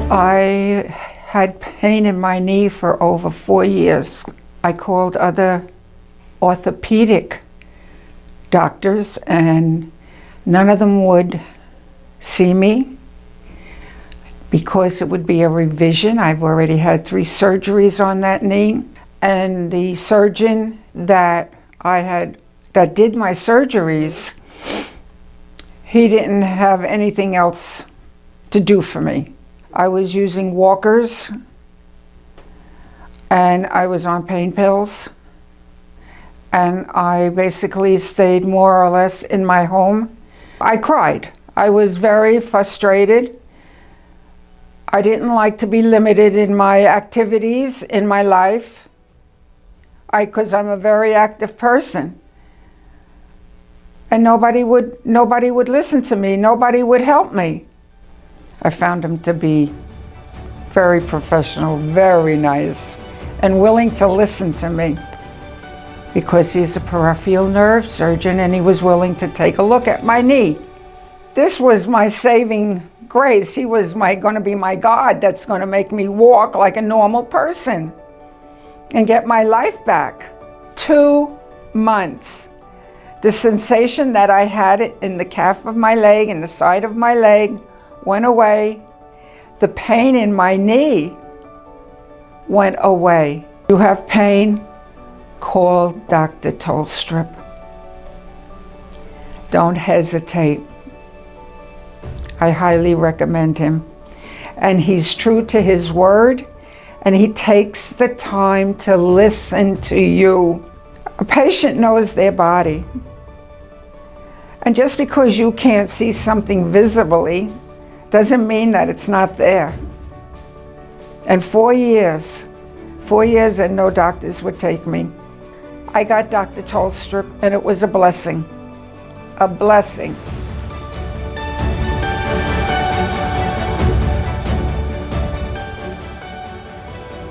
I had pain in my knee for over 4 years. I called other orthopedic doctors and none of them would see me because it would be a revision. I've already had 3 surgeries on that knee, and the surgeon that did my surgeries, he didn't have anything else to do for me. I was using walkers and I was on pain pills, and I basically stayed more or less in my home. I cried. I was very frustrated. I didn't like to be limited in my activities in my life because I'm a very active person. And nobody would listen to me. Nobody would help me. I found him to be very professional, very nice, and willing to listen to me because he's a peripheral nerve surgeon and he was willing to take a look at my knee. This was my saving grace. He was going to be my God that's going to make me walk like a normal person and get my life back. 2 months. The sensation that I had in the calf of my leg and the side of my leg went away. The pain in my knee went away. You have pain? Call Dr. Tollestrup. Don't hesitate. I highly recommend him. And he's true to his word, and he takes the time to listen to you. A patient knows their body. And just because you can't see something visibly doesn't mean that it's not there. And 4 years and no doctors would take me. I got Dr. Tollestrup and it was a blessing. A blessing.